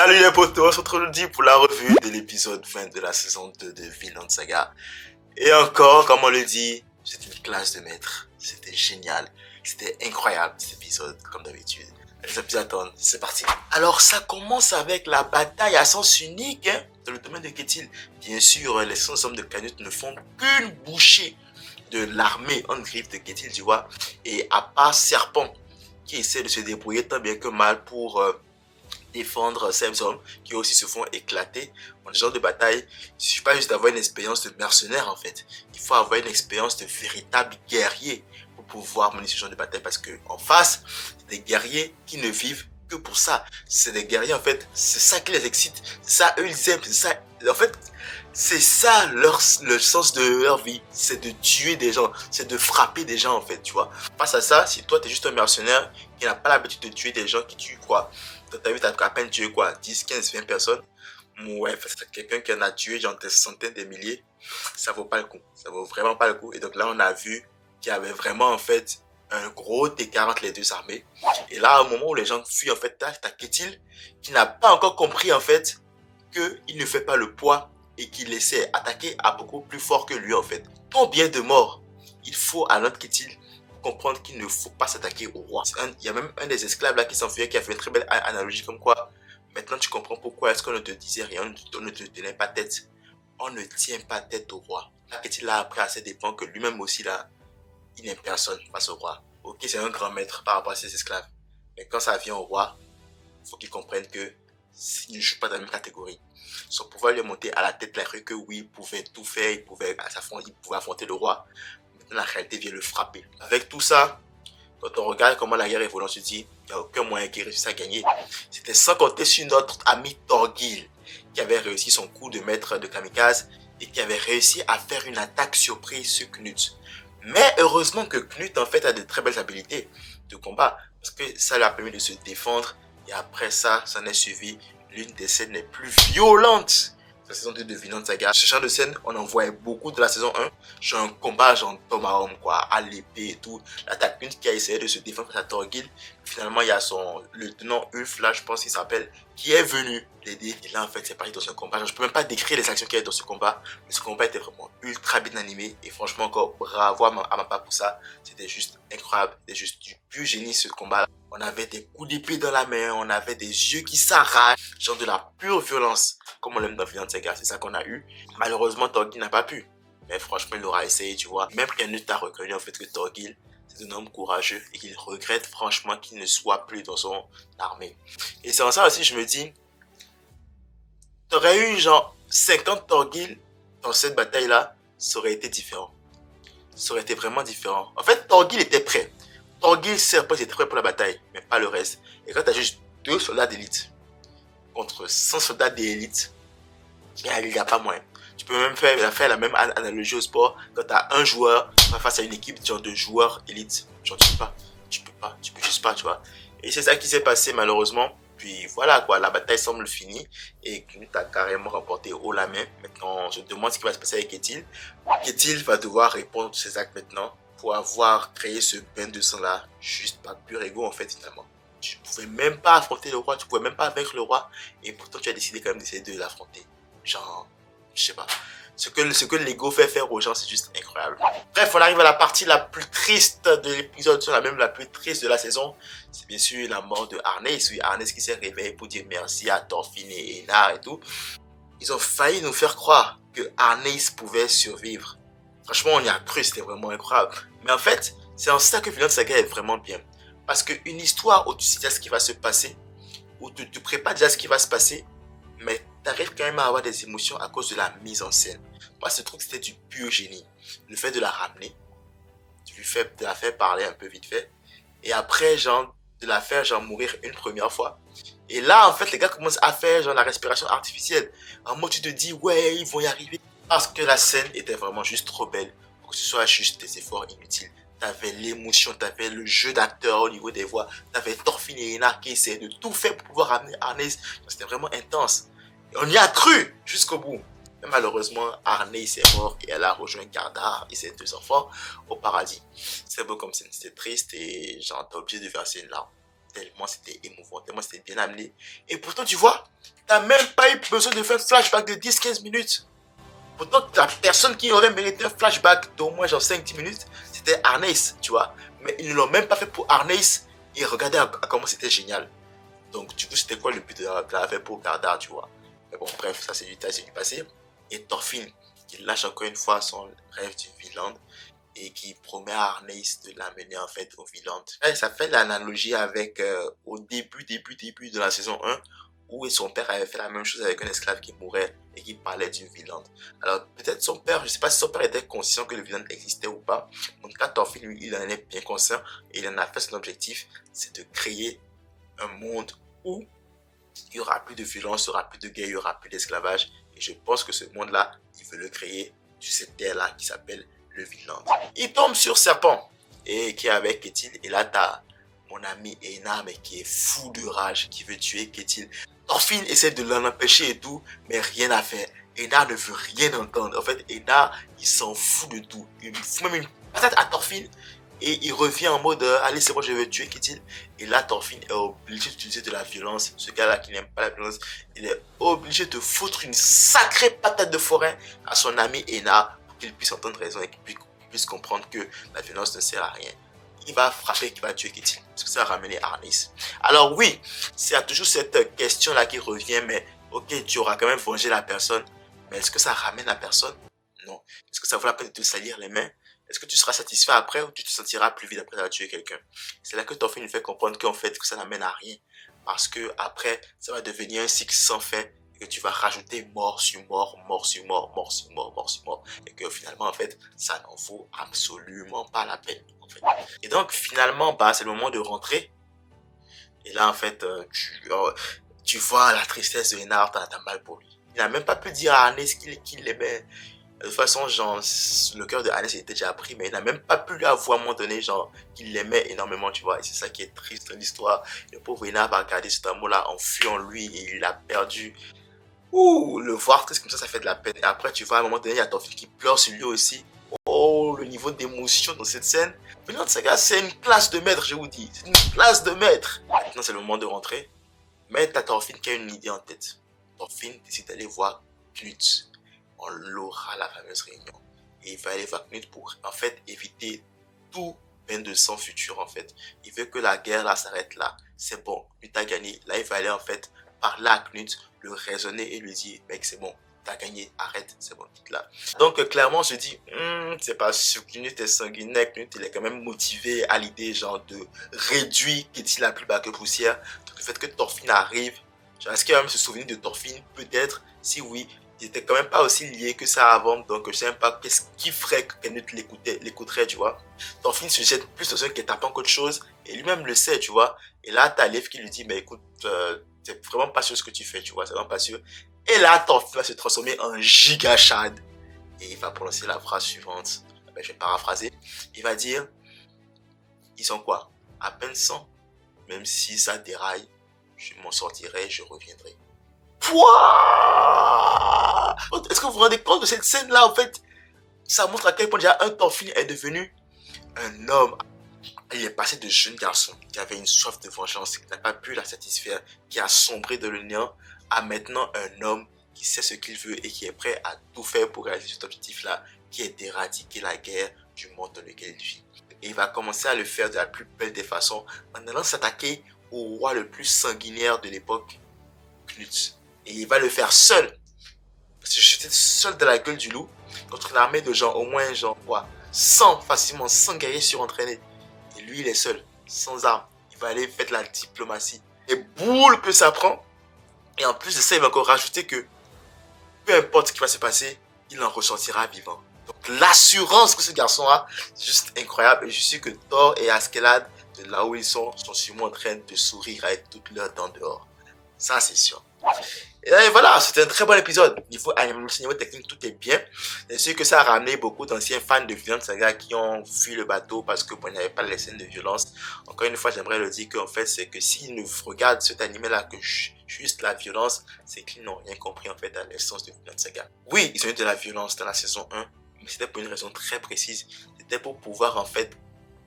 Salut les potos, on se retrouve aujourd'hui pour la revue de l'épisode 20 de la saison 2 de Vinland Saga. Et encore, comme on le dit, c'est une classe de maître. C'était génial, c'était incroyable cet épisode, comme d'habitude. Allez, sans plus attendre, c'est parti. Alors ça commence avec la bataille à sens unique dans le domaine de Ketil. Bien sûr, les 100 hommes de Canute ne font qu'une bouchée de l'armée en griffe de Ketil, tu vois. Et à part Serpent, qui essaie de se débrouiller tant bien que mal pour défendre ces hommes qui aussi se font éclater. Dans ce genre de bataille, il ne suffit pas juste d'avoir une expérience de mercenaire en fait. Il faut avoir une expérience de véritable guerrier pour pouvoir mener ce genre de bataille parce que en face, c'est des guerriers qui ne vivent que pour ça. C'est des guerriers en fait, c'est ça qui les excite, c'est ça eux ils aiment, c'est ça. En fait, c'est ça le sens de leur vie, c'est de tuer des gens, c'est de frapper des gens en fait, tu vois. Face à ça, si toi tu es juste un mercenaire qui n'a pas l'habitude de tuer des gens, qui tue quoi, t'as vu, t'as à peine tué quoi, 10, 15, 20 personnes. Ouais, face à quelqu'un qui en a tué genre des centaines de milliers, ça vaut pas le coup, ça vaut vraiment pas le coup. Et donc là on a vu qu'il y avait vraiment en fait un gros écart entre les deux armées. Et là au moment où les gens fuient en fait, t'as Ketil qui n'a pas encore compris en fait qu'il ne fait pas le poids et qu'il essaie attaquer à beaucoup plus fort que lui en fait. Combien de morts il faut à notre Ketil comprendre qu'il ne faut pas s'attaquer au roi. Il y a même un des esclaves là qui s'enfuyait qui a fait une très belle analogie comme quoi maintenant tu comprends pourquoi est-ce qu'on ne te disait rien, on ne te tenait pas tête. On ne tient pas tête au roi. Là, Ketil a appris à ses dépens que lui-même aussi là, il n'est personne face au roi. Ok, c'est un grand maître par rapport à ses esclaves. Mais quand ça vient au roi, il faut qu'il comprenne que il ne joue pas dans la même catégorie. Son pouvoir lui est monté à la tête la rue que oui, il pouvait tout faire, il pouvait affronter le roi. Maintenant, la réalité vient le frapper. Avec tout ça, quand on regarde comment la guerre évolue, on se dit, il n'y a aucun moyen qu'il réussisse à gagner. C'était sans compter sur notre ami Thorgil, qui avait réussi son coup de maître de kamikaze et qui avait réussi à faire une attaque surprise sur Knut. Mais heureusement que Knut, en fait, a de très belles habilités de combat, parce que ça lui a permis de se défendre. Et après ça, s'en est suivi l'une des scènes les plus violentes de la saison 2 de Vinland Saga. Ce genre de scène, on en voyait beaucoup de la saison 1. Genre un combat genre homme à homme, quoi, à l'épée et tout. Là, t'as Knut qui a essayé de se défendre face à Thorgil. Finalement, il y a son lieutenant Ulf, là, je pense qu'il s'appelle, qui est venu l'aider. Et là, en fait, c'est parti dans ce combat. Genre, je peux même pas décrire les actions qu'il y a dans ce combat. Mais ce combat était vraiment ultra bien animé. Et franchement, encore bravo à ma part pour ça. C'était juste incroyable. C'était juste du pur génie, ce combat. On avait des coups d'épée dans la main, on avait des yeux qui s'arrachent, genre de la pure violence, comme on l'aime dans Vinland Saga, c'est ça qu'on a eu. Malheureusement, Thorgil n'a pas pu, mais franchement, il aura essayé, tu vois. Même Canute a reconnu en fait que Thorgil, c'est un homme courageux et qu'il regrette franchement qu'il ne soit plus dans son armée. Et c'est en ça aussi, je me dis, t'aurais eu genre 50 Thorgil dans cette bataille-là, ça aurait été différent. Ça aurait été vraiment différent. En fait, Thorgil était prêt. Thorgil Serpent était prêt pour la bataille, mais pas le reste. Et quand tu as juste 2 soldats d'élite contre 100 soldats d'élite, il n'y a pas moyen. Tu peux même faire la même analogie au sport. Quand tu as un joueur face à une équipe genre de joueurs élite, genre tu peux juste pas, tu vois. Et c'est ça qui s'est passé malheureusement. Puis voilà quoi, la bataille semble finie et Knut a carrément remporté haut la main. Maintenant, je demande ce qui va se passer avec Ketil. Ketil va devoir répondre à ses actes maintenant pour avoir créé ce bain de sang là, juste par pur ego en fait finalement. Tu ne pouvais même pas affronter le roi, tu ne pouvais même pas vaincre le roi et pourtant tu as décidé quand même d'essayer de l'affronter. Genre, je sais pas. Ce que l'ego fait faire aux gens, c'est juste incroyable. Bref, on arrive à la partie la plus triste de l'épisode, la même la plus triste de la saison. C'est bien sûr la mort de Arneis. Oui, Arneis qui s'est réveillé pour dire merci à Thorfinn et Einar et tout. Ils ont failli nous faire croire que Arneis pouvait survivre. Franchement, on y a cru, c'était vraiment incroyable. Mais en fait, c'est en ça que Vinland Saga est vraiment bien. Parce qu'une histoire où tu sais déjà ce qui va se passer, où tu te prépares déjà ce qui va se passer, mais tu arrives quand même à avoir des émotions à cause de la mise en scène. Moi, ce truc, c'était du pur génie. Le fait de la ramener, de la faire parler un peu vite fait, et après, genre, de la faire genre mourir une première fois. Et là, en fait, les gars commencent à faire genre la respiration artificielle. En mode, tu te dis, ouais, ils vont y arriver. Parce que la scène était vraiment juste trop belle pour que ce soit juste des efforts inutiles. T'avais l'émotion, t'avais le jeu d'acteur au niveau des voix, t'avais Thorfinn et Einar qui essayaient de tout faire pour pouvoir ramener Arneis. C'était vraiment intense. Et on y a cru jusqu'au bout. Mais malheureusement, Arneis est mort et elle a rejoint Gardar et ses 2 enfants au paradis. C'est beau comme scène, c'était triste et j'ai été obligé de verser une larme. Tellement c'était émouvant, tellement c'était bien amené. Et pourtant, tu vois, T'as même pas eu besoin de faire un flashback de 10-15 minutes. Pourtant, la personne qui aurait mérité un flashback d'au moins genre 5-10 minutes, c'était Arnaise, tu vois. Mais ils ne l'ont même pas fait pour Arnaise. Et regardez à comment c'était génial. Donc, du coup, c'était quoi le but de la faire pour Gardar, tu vois. Mais bon, bref, ça c'est du passé. Et Thorfinn, qui lâche encore une fois son rêve du Vinland et qui promet à Arnaise de l'amener en fait au Vinland. Ça fait l'analogie avec au début de la saison 1 où son père avait fait la même chose avec un esclave qui mourait et qui parlait du Vinland. Alors peut-être son père, je sais pas si son père était conscient que le Vinland existait ou pas. En tout cas, Thorfinn, lui, il en est bien conscient et il en a fait son objectif, c'est de créer un monde où il n'y aura plus de violence, il n'y aura plus de guerre, il n'y aura plus d'esclavage. Et je pense que ce monde-là, il veut le créer sur cette terre-là qui s'appelle le Vinland. Il tombe sur Serpent et qui est avec Ketil. Et là, t'as mon ami Einar, mais qui est fou de rage, qui veut tuer Ketil. Thorfinn essaie de l'en empêcher et tout, mais rien à faire. Einar ne veut rien entendre. En fait, Einar, il s'en fout de tout. Il fout même une patate à Thorfinn. Et il revient en mode allez, c'est bon, je vais tuer Ketil. Et là, Thorfinn est obligé d'utiliser de la violence. Ce gars-là qui n'aime pas la violence, il est obligé de foutre une sacrée patate de forêt à son ami Einar pour qu'il puisse entendre raison et qu'il puisse comprendre que la violence ne sert à rien. Il va frapper, qu'il va tuer Ketil. Parce que ça va ramener Arnaise. Alors oui, c'est toujours cette question-là qui revient, mais ok, tu auras quand même vengé la personne. Mais est-ce que ça ramène la personne? Non. Est-ce que ça vaut la peine de te salir les mains? Est-ce que tu seras satisfait après ou tu te sentiras plus vite après avoir tué quelqu'un? C'est là que Thorfinn lui fait comprendre qu'en fait, que ça n'amène à rien. Parce que après, ça va devenir un cycle sans fin et que tu vas rajouter mort sur mort, mort sur mort, mort sur mort, mort sur mort. Et que finalement, en fait, ça n'en vaut absolument pas la peine. En fait. Et donc, finalement, c'est le moment de rentrer. Et là, en fait, tu vois la tristesse de Einar, t'as mal pour lui. Il n'a même pas pu dire à Arnaise qu'il l'aimait. De toute façon, genre, le cœur de Hannes était déjà pris, mais il n'a même pas pu lui avouer à un moment donné, genre, qu'il l'aimait énormément, tu vois. Et c'est ça qui est triste dans l'histoire. Le pauvre Einar va garder cet amour-là enfui en lui et il l'a perdu. Ouh, le voir triste comme ça fait de la peine. Et après, tu vois, à un moment donné, il y a Thorfinn qui pleure sur lui aussi. Oh, le niveau d'émotion dans cette scène. Vinland Saga, c'est une classe de maître, je vous dis. C'est une classe de maître. Maintenant, c'est le moment de rentrer. Mais t'as Thorfinn qui a une idée en tête. Thorfinn décide d'aller voir Knut. On l'aura la fameuse réunion. Et il va aller voir Knut pour, en fait, éviter tout bain de sang futur, en fait. Il veut que la guerre, là, s'arrête là. C'est bon, Knut a gagné. Là, il va aller, en fait, parler à Knut, le raisonner et lui dire, mec, c'est bon, t'as gagné, arrête, c'est bon, quitte là. Donc, clairement, je dis, c'est pas sûr que Knut est sanguinaire. Knut, il est quand même motivé à l'idée, genre, de réduire Ketil à plus bas que poussière. Donc, le fait que Thorfinn arrive, genre, est-ce qu'il va même se souvenir de Thorfinn? Peut-être, si oui, il était quand même pas aussi lié que ça avant, donc je sais même pas qu'est-ce qui ferait que Knut l'écouterait, tu vois. Thorfinn se jette plus dans un guet-apens qu'autre chose, et lui-même le sait, tu vois. Et là, t'as Leif qui lui dit, mais écoute, c'est vraiment pas sûr ce que tu fais, tu vois, c'est vraiment pas sûr. Et là, Thorfinn va se transformer en giga Chad, et il va prononcer la phrase suivante, je vais paraphraser, il va dire, ils sont quoi? À peine 100, même si ça déraille, je m'en sortirai, je reviendrai. Pouah! Est-ce que vous vous rendez compte de cette scène-là, en fait? Ça montre à quel point déjà un Thorfinn est devenu un homme. Il est passé de jeune garçon qui avait une soif de vengeance, qui n'a pas pu la satisfaire, qui a sombré dans le néant, à maintenant un homme qui sait ce qu'il veut et qui est prêt à tout faire pour réaliser cet objectif-là, qui est d'éradiquer la guerre du monde dans lequel il vit. Et il va commencer à le faire de la plus belle des façons, en allant s'attaquer au roi le plus sanguinaire de l'époque, Knut. Et il va le faire seul. Parce que j'étais seul dans la gueule du loup. Contre une armée de gens, au moins genre quoi, 100 facilement, 100 guerriers surentraînés. Et lui il est seul, sans armes. Il va aller faire de la diplomatie. Et boule que ça prend. Et en plus de ça, il va encore rajouter que peu importe ce qui va se passer, il en ressortira vivant. Donc l'assurance que ce garçon a, c'est juste incroyable. Et je suis que Thor et Askeladd, de là où ils sont sûrement en train de sourire avec toutes leurs dents dehors. Ça c'est sûr. Et voilà, c'était un très bon épisode. Niveau animation, niveau technique, tout est bien. C'est sûr que ça a ramené beaucoup d'anciens fans de Vinland Saga qui ont fui le bateau parce que bon, il n'y avait pas les scènes de violence. Encore une fois, j'aimerais le dire qu'en fait, c'est que s'ils ne regardent cet animé-là que juste la violence, c'est qu'ils n'ont rien compris en fait à l'essence de Vinland Saga. Oui, ils ont eu de la violence dans la saison 1, mais c'était pour une raison très précise. C'était pour pouvoir en fait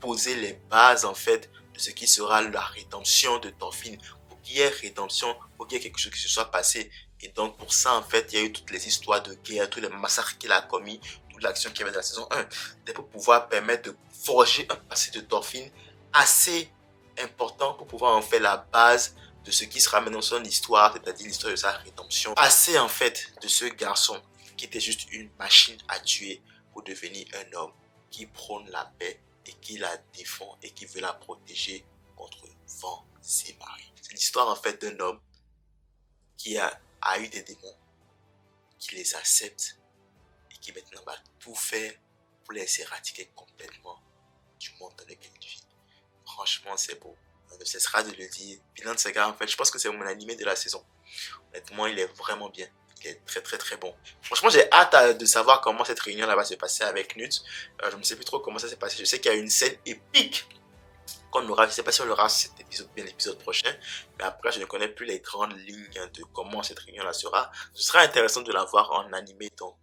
poser les bases en fait de ce qui sera la rédemption de Thorfinn, qu'il y ait rédemption, faut qu'il y ait quelque chose qui se soit passé. Et donc, pour ça, en fait, il y a eu toutes les histoires de guerre, tous les massacres qu'il a commis, toute l'action qu'il y avait dans la saison 1. Pour pouvoir permettre de forger un passé de Thorfinn assez important pour pouvoir en faire la base de ce qui sera maintenant son histoire, c'est-à-dire l'histoire de sa rédemption. Assez, en fait, de ce garçon qui était juste une machine à tuer pour devenir un homme qui prône la paix et qui la défend et qui veut la protéger contre vents et marées. C'est l'histoire en fait d'un homme qui a eu des démons, qui les accepte et qui maintenant va tout faire pour les éradiquer complètement du monde dans lequel il vit. Franchement, c'est beau. On ne cessera de le dire. Vinland Saga, en fait, je pense que c'est mon animé de la saison. Honnêtement, il est vraiment bien. Il est très très très bon. Franchement, j'ai hâte de savoir comment cette réunion là va se passer avec Knut. Je ne sais plus trop comment ça s'est passé. Je sais qu'il y a une scène épique qu'on aura. Je ne sais pas si on l'aura cet épisode, bien l'épisode prochain. Mais après, je ne connais plus les grandes lignes de comment cette réunion là sera. Ce sera intéressant de la voir en animé. Donc,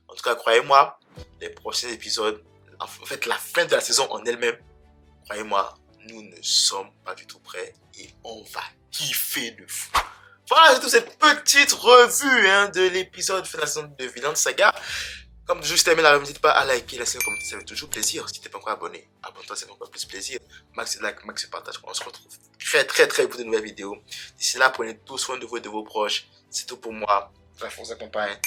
en tout cas, croyez-moi, les prochains épisodes, en fait, la fin de la saison en elle-même, croyez-moi, nous ne sommes pas du tout prêts et on va kiffer de fou. Voilà, c'est toute cette petite revue de l'épisode de la saison de Vinland Saga. Comme toujours, si t'as aimé la revue, n'hésite pas à liker, laisser un commentaire, ça fait toujours plaisir. Si t'es pas encore abonné, abonne-toi, ça fait encore plus plaisir. Max like, max partage. On se retrouve très très très pour de nouvelles vidéos. D'ici là, prenez tout soin de vous et de vos proches. C'est tout pour moi. La force accompagne.